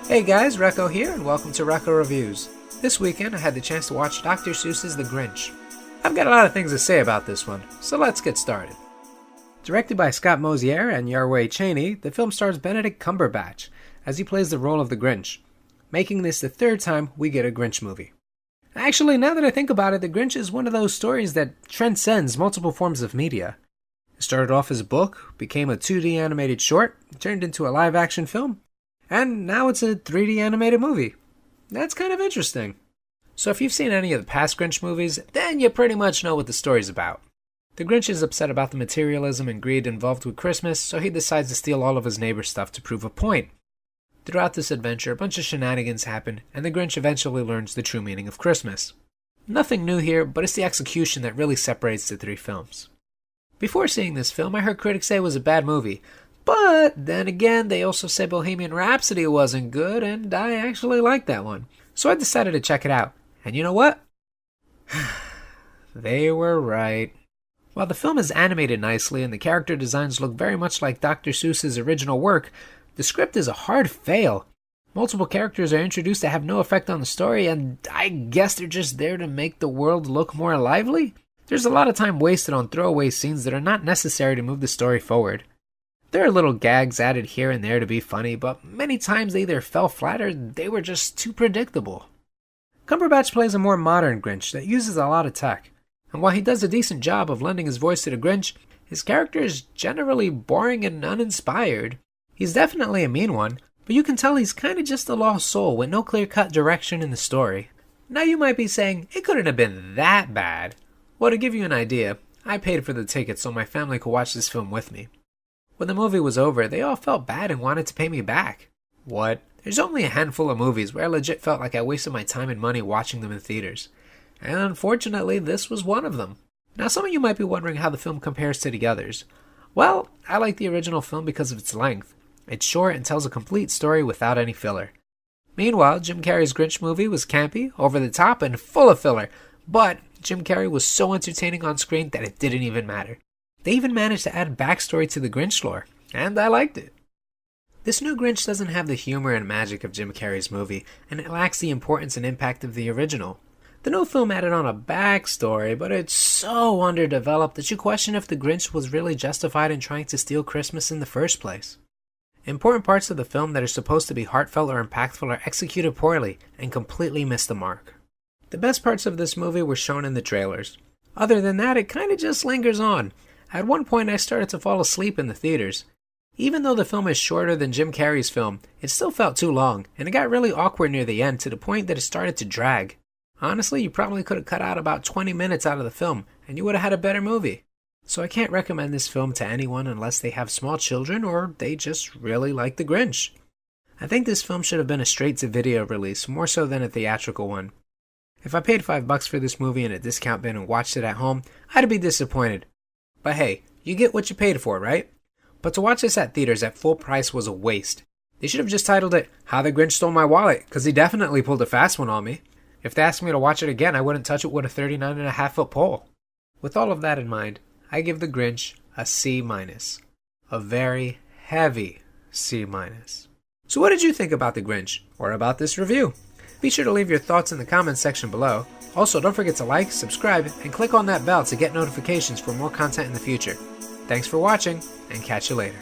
Hey guys, Wrecko here, and welcome to Wrecko Reviews. This weekend I had the chance to watch Dr. Seuss's The Grinch. I've got a lot of things to say about this one, so let's get started. Directed by Scott Mosier and Yarway Cheney, the film stars Benedict Cumberbatch as he plays the role of the Grinch, making this the third time we get a Grinch movie. Actually, now that I think about it, The Grinch is one of those stories that transcends multiple forms of media. It started off as a book, became a 2D animated short, turned into a live-action film, and now it's a 3D animated movie. That's kind of interesting. So if you've seen any of the past Grinch movies, then you pretty much know what the story's about. The Grinch is upset about the materialism and greed involved with Christmas, so he decides to steal all of his neighbor's stuff to prove a point. Throughout this adventure, a bunch of shenanigans happen, and the Grinch eventually learns the true meaning of Christmas. Nothing new here, but it's the execution that really separates the three films. Before seeing this film, I heard critics say it was a bad movie. But then again, they also said Bohemian Rhapsody wasn't good, and I actually liked that one. So I decided to check it out. And you know what? They were right. While the film is animated nicely and the character designs look very much like Dr. Seuss's original work, the script is a hard fail. Multiple characters are introduced that have no effect on the story, and I guess they're just there to make the world look more lively? There's a lot of time wasted on throwaway scenes that are not necessary to move the story forward. There are little gags added here and there to be funny, but many times they either fell flat or they were just too predictable. Cumberbatch plays a more modern Grinch that uses a lot of tech, and while he does a decent job of lending his voice to the Grinch, his character is generally boring and uninspired. He's definitely a mean one, but you can tell he's kinda just a lost soul with no clear-cut direction in the story. Now you might be saying, it couldn't have been that bad. Well, to give you an idea, I paid for the ticket so my family could watch this film with me. When the movie was over, they all felt bad and wanted to pay me back. What? There's only a handful of movies where I legit felt like I wasted my time and money watching them in theaters. And unfortunately, this was one of them. Now some of you might be wondering how the film compares to the others. Well, I like the original film because of its length. It's short and tells a complete story without any filler. Meanwhile, Jim Carrey's Grinch movie was campy, over the top, and full of filler. But Jim Carrey was so entertaining on screen that it didn't even matter. They even managed to add backstory to the Grinch lore, and I liked it. This new Grinch doesn't have the humor and magic of Jim Carrey's movie, and it lacks the importance and impact of the original. The new film added on a backstory, but it's so underdeveloped that you question if the Grinch was really justified in trying to steal Christmas in the first place. Important parts of the film that are supposed to be heartfelt or impactful are executed poorly and completely miss the mark. The best parts of this movie were shown in the trailers. Other than that, it kinda just lingers on. At one point, I started to fall asleep in the theaters. Even though the film is shorter than Jim Carrey's film, it still felt too long, and it got really awkward near the end to the point that it started to drag. Honestly, you probably could have cut out about 20 minutes out of the film, and you would have had a better movie. So I can't recommend this film to anyone unless they have small children or they just really like the Grinch. I think this film should have been a straight-to-video release, more so than a theatrical one. If I paid $5 for this movie in a discount bin and watched it at home, I'd be disappointed. But hey, you get what you paid for, right? But to watch this at theaters at full price was a waste. They should have just titled it, How the Grinch Stole My Wallet, because he definitely pulled a fast one on me. If they asked me to watch it again, I wouldn't touch it with a 39.5-foot pole. With all of that in mind, I give The Grinch a C-. A very heavy C-. So what did you think about The Grinch, or about this review? Be sure to leave your thoughts in the comments section below. Also, don't forget to like, subscribe, and click on that bell to get notifications for more content in the future. Thanks for watching, and catch you later.